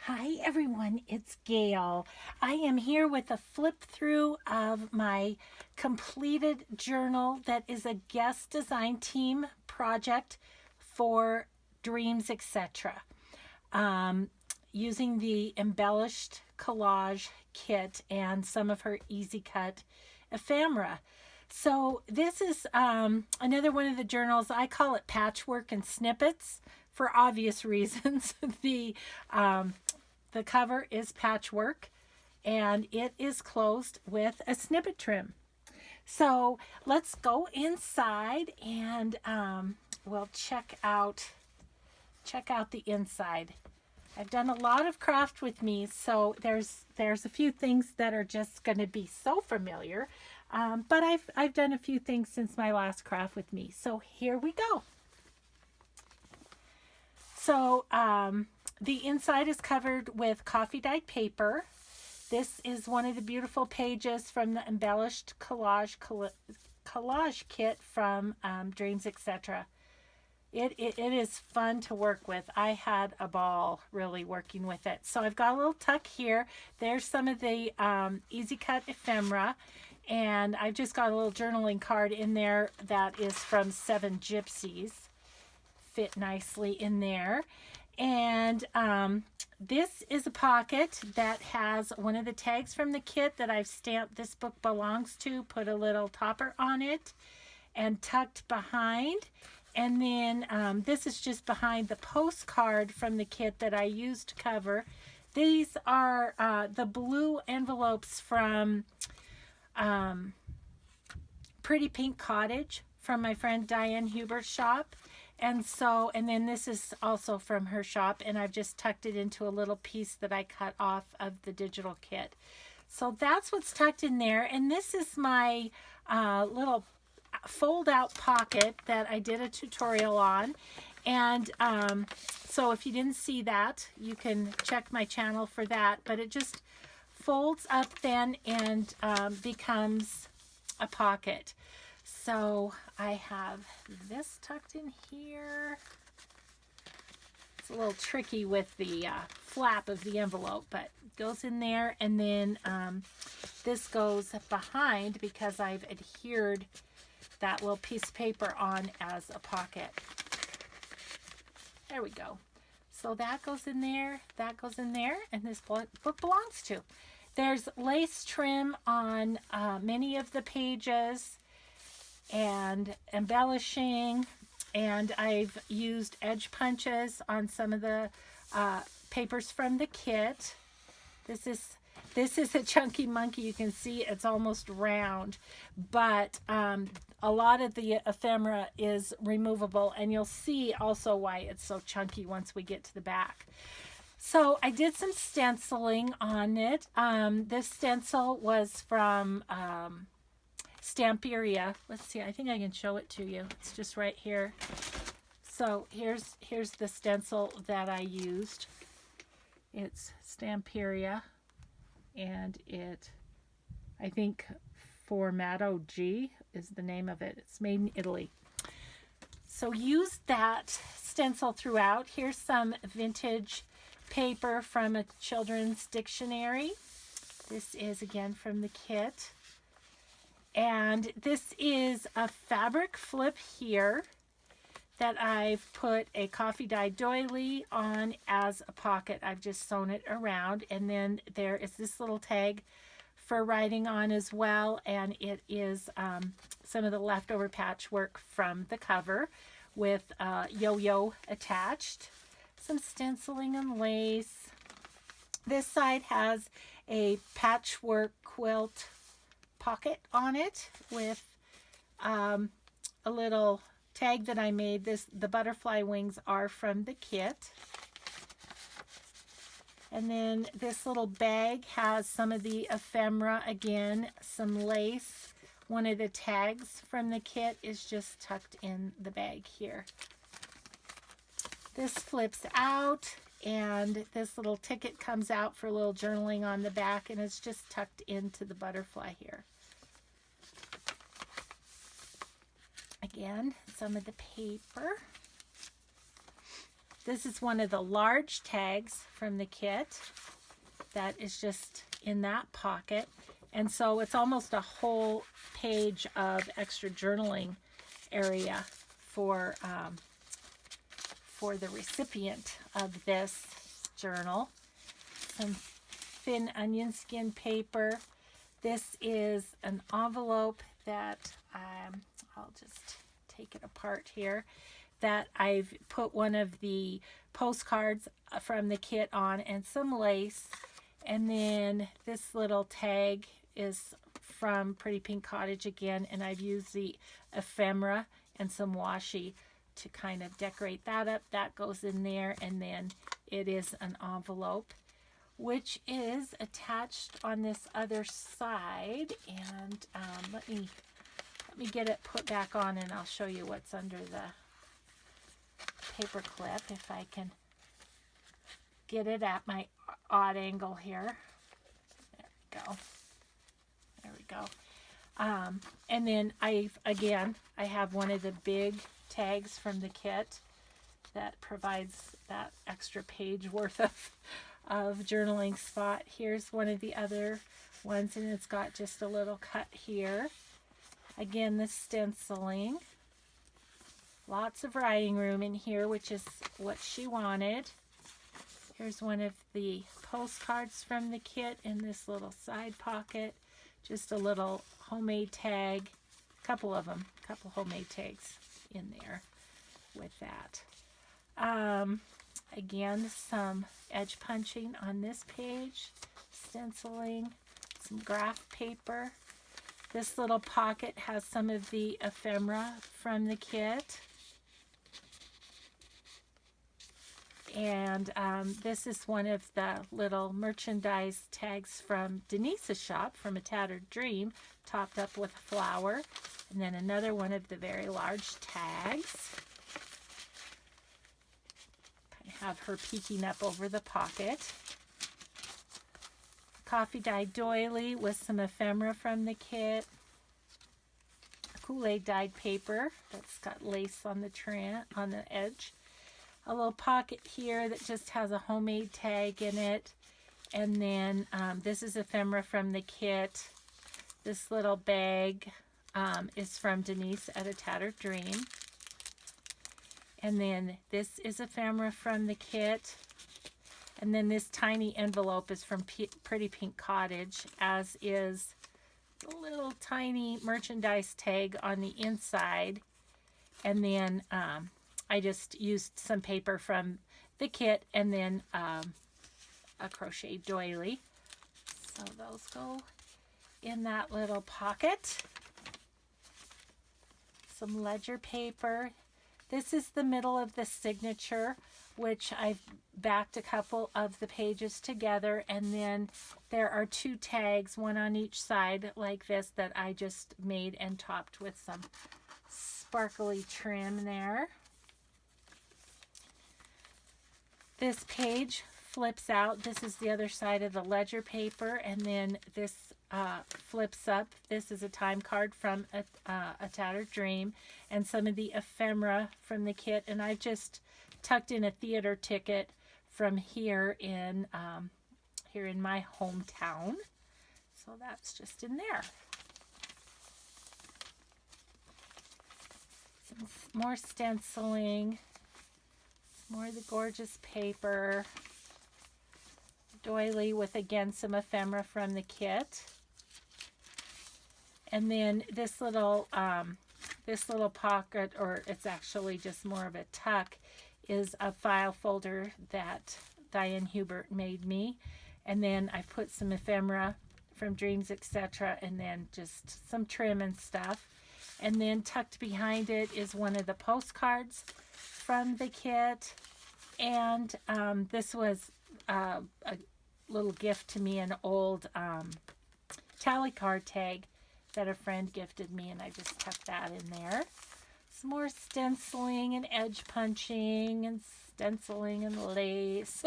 Hi everyone, it's Gail. I am here with a flip through of my completed journal that is a guest design team project for Dreams, etc. Um, Using the Embellished Collage kit and some of her Easy Cut ephemera. So this is another one of the journals. I call it patchwork and snippets for obvious reasons. Um, the cover is patchwork and it is closed with a snippet trim. So let's go inside and we'll check out the inside. I've done a lot of craft with me, so there's a few things that are just going to be so familiar, but I've done a few things since my last craft with me. So here we go. So the inside is covered with coffee dyed paper. This is one of the beautiful pages from the Embellished Collage kit from Dreams, etc. It is fun to work with. I had a ball really working with it. So I've got a little tuck here. There's some of the Easy Cut ephemera. And I've just got a little journaling card in there that is from Seven Gypsies. Fit nicely in there. And this is a pocket that has one of the tags from the kit that I've stamped "This book belongs to," put a little topper on it, and tucked behind. And then this is just behind the postcard from the kit that I used to cover. These are the blue envelopes from Pretty Pink Cottage from my friend Diane Huber's shop. And then this is also from her shop, and I've just tucked it into a little piece that I cut off of the digital kit. So that's what's tucked in there. And this is my little fold out pocket that I did a tutorial on. And so if you didn't see that, you can check my channel for that. But it just folds up then and becomes a pocket. So I have this tucked in here. It's a little tricky with the flap of the envelope, but it goes in there. And then this goes behind because I've adhered that little piece of paper on as a pocket. There we go. So that goes in there, that goes in there, and this book belongs to. There's lace trim on many of the pages and embellishing, and I've used edge punches on some of the papers from the kit. This is a chunky monkey. You can see it's almost round, but a lot of the ephemera is removable, and you'll see also why it's so chunky once we get to the back. So I did some stenciling on it. This stencil was from Stamperia. Let's see, I think I can show it to you. It's just right here. So here's the stencil that I used. It's Stamperia, and I think Formato G is the name of it. It's made in Italy. So use that stencil throughout. Here's some vintage paper from a children's dictionary. This is again from the kit. And this is a fabric flip here that I've put a coffee dyed doily on as a pocket. I've just sewn it around, and then there is this little tag for writing on as well, and it is some of the leftover patchwork from the cover with yo-yo attached. Some stenciling and lace. This side has a patchwork quilt pocket on it with a little tag that I made. The butterfly wings are from the kit. And then this little bag has some of the ephemera again, some lace. One of the tags from the kit is just tucked in the bag here. This flips out, and this little ticket comes out for a little journaling on the back, and it's just tucked into the butterfly here. Again, some of the paper. This is one of the large tags from the kit that is just in that pocket. And so it's almost a whole page of extra journaling area for the recipient of this journal. Some thin onion skin paper. This is an envelope that I'll just take it apart here, that I've put one of the postcards from the kit on and some lace. And then this little tag is from Pretty Pink Cottage again, and I've used the ephemera and some washi to kind of decorate that up. That goes in there, and then it is an envelope which is attached on this other side. And let me get it put back on, and I'll show you what's under the paper clip if I can get it at my odd angle here. There we go. And then I have one of the big tags from the kit that provides that extra page worth of journaling spot. Here's one of the other ones, and it's got just a little cut here. Again, the stenciling. Lots of writing room in here, which is what she wanted. Here's one of the postcards from the kit in this little side pocket. Just a little homemade tag. A couple homemade tags in there with that. Again, some edge punching on this page, stenciling, some graph paper. This little pocket has some of the ephemera from the kit. And this is one of the little merchandise tags from Denise's shop, from A Tattered Dream, topped up with a flower. And then another one of the very large tags. Kind of have her peeking up over the pocket. Coffee dyed doily with some ephemera from the kit. Kool-Aid dyed paper that's got lace on the on the edge. A little pocket here that just has a homemade tag in it. And then this is ephemera from the kit. This little bag is from Denise at A Tattered Dream. And then this is ephemera from the kit. And then this tiny envelope is from Pretty Pink Cottage, as is the little tiny merchandise tag on the inside. And then I just used some paper from the kit, and then a crochet doily. So those go in that little pocket. Some ledger paper. This is the middle of the signature, which I've backed a couple of the pages together, and then there are two tags, one on each side like this, that I just made and topped with some sparkly trim there. This page flips out. This is the other side of the ledger paper, and then this flips up. This is a time card from a Tattered Dream, and some of the ephemera from the kit. And I just tucked in a theater ticket from here in my hometown. So that's just in there. Some more stenciling. More of the gorgeous paper. Doily with, again, some ephemera from the kit. And then this little pocket, or it's actually just more of a tuck, is a file folder that Diane Hubert made me. And then I put some ephemera from Dreamzetc, etc., and then just some trim and stuff. And then tucked behind it is one of the postcards from the kit. And this was a little gift to me, an old tally card tag that a friend gifted me, and I just tucked that in there. Some more stenciling and edge punching and stenciling and lace.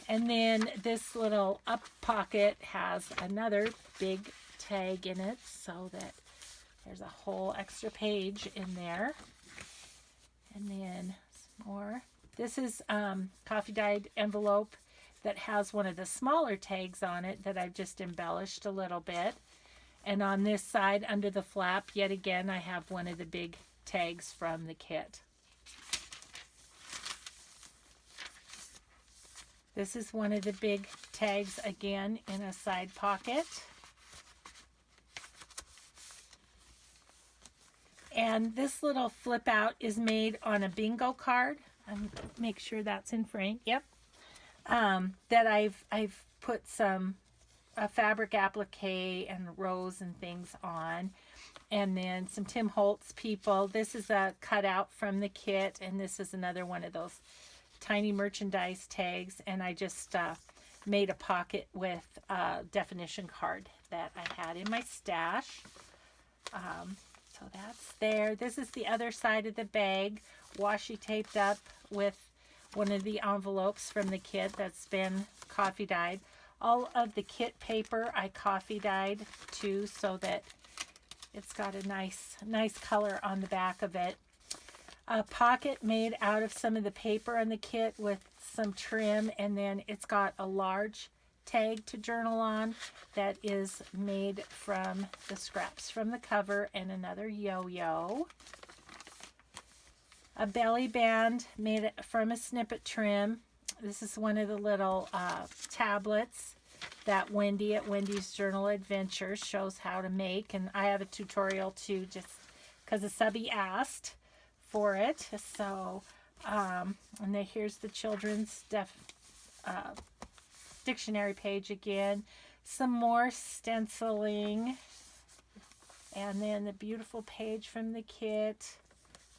And then this little up pocket has another big tag in it, so that there's a whole extra page in there. And then some more This is coffee dyed envelope that has one of the smaller tags on it that I've just embellished a little bit. And on this side, under the flap, yet again, I have one of the big tags from the kit. This is one of the big tags again in a side pocket. And this little flip out is made on a bingo card. Make sure that's in frame. Yep. That I've put some fabric applique and rose and things on, and then some Tim Holtz people. This is a cutout from the kit, and this is another one of those tiny merchandise tags, and I just made a pocket with a definition card that I had in my stash. So that's there. This is the other side of the bag, washi taped up with one of the envelopes from the kit that's been coffee dyed. All of the kit paper I coffee dyed too, so that it's got a nice color on the back of it. A pocket made out of some of the paper on the kit with some trim, and then it's got a large tag to journal on that is made from the scraps from the cover, and another yo-yo. A belly band made from a snippet trim. This is one of the little tablets that Wendy at Wendy's Journal Adventures shows how to make, and I have a tutorial too, just because a subby asked for it. So and then here's the children's dictionary page again, some more stenciling, and then the beautiful page from the kit,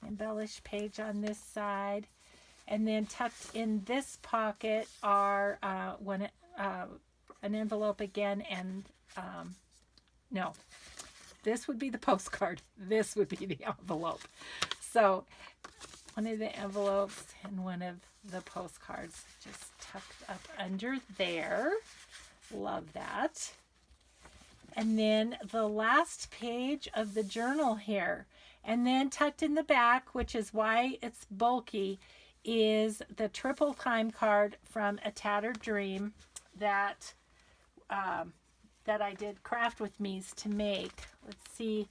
embellished page on this side, and then tucked in this pocket are an envelope again, and no, this would be the postcard, this would be the envelope. So one of the envelopes and one of the postcards just tucked up under there. Love that. And then the last page of the journal here, and then tucked in the back, which is why it's bulky, is the triple time card from A Tattered Dream that I did Craft With Me's to make. Let's see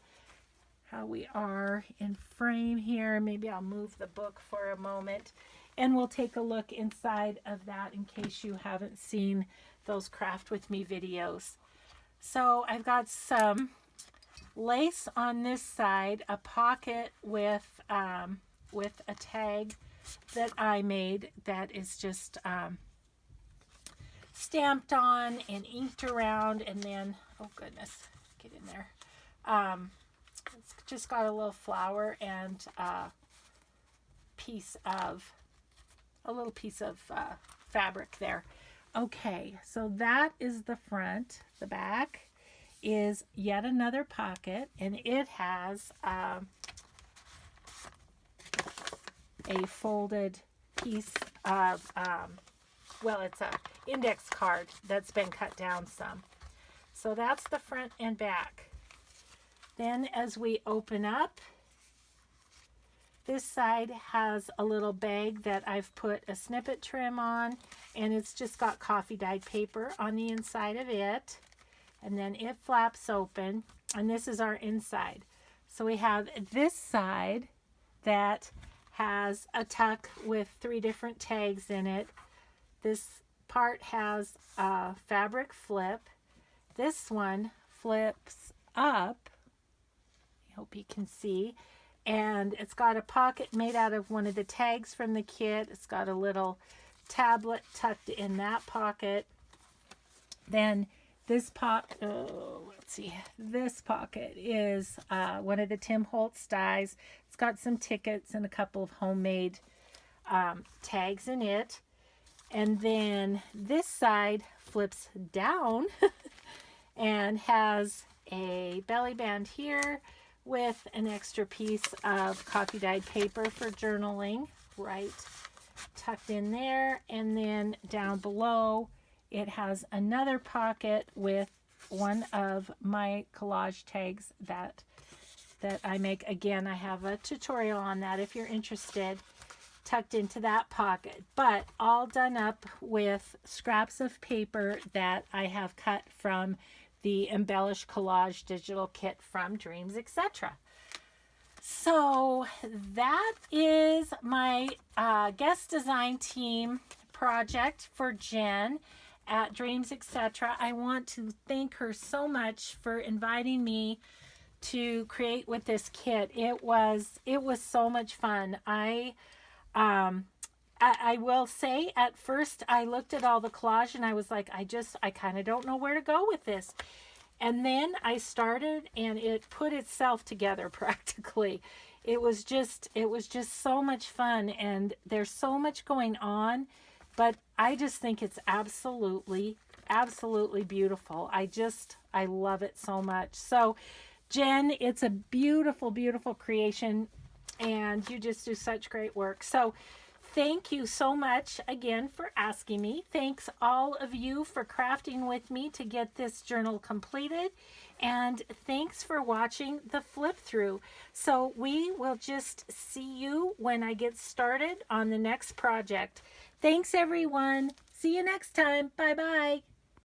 how we are in frame here. Maybe I'll move the book for a moment, and we'll take a look inside of that in case you haven't seen those Craft With Me videos. So I've got some lace on this side, a pocket with a tag that I made that is just stamped on and inked around, and then, oh goodness, get in there. It's just got a little flower and a little piece of fabric there. Okay, so that is the front. The back is yet another pocket, and it has a folded piece of, well, it's a index card that's been cut down some. So that's the front and back. Then as we open up, this side has a little bag that I've put a snippet trim on, and it's just got coffee dyed paper on the inside of it. And then it flaps open, and this is our inside. So we have this side that has a tuck with 3 different tags in it. This part has a fabric flip. This one flips up. I hope you can see. And it's got a pocket made out of one of the tags from the kit. It's got a little tablet tucked in that pocket. Then this this pocket is one of the Tim Holtz dies. It's got some tickets and a couple of homemade tags in it. And then this side flips down and has a belly band here with an extra piece of coffee dyed paper for journaling right tucked in there. And then down below it has another pocket with one of my collage tags that I make. Again, I have a tutorial on that if you're interested. tucked into that pocket, but all done up with scraps of paper that I have cut from the Embellished Collage digital kit from Dreamzetc. So that is my guest design team project for Jen at Dreamzetc. I want to thank her so much for inviting me to create with this kit. It was so much fun. I will say, at first I looked at all the collage and I was like, I kind of don't know where to go with this. And then I started and it put itself together practically. It was just so much fun, and there's so much going on, but I just think it's absolutely beautiful. I love it so much. So Jen, it's a beautiful, beautiful creation, and you just do such great work. So thank you so much again for asking me. Thanks all of you for crafting with me to get this journal completed. And thanks for watching the flip through. So we will just see you when I get started on the next project. Thanks everyone. See you next time. Bye-bye.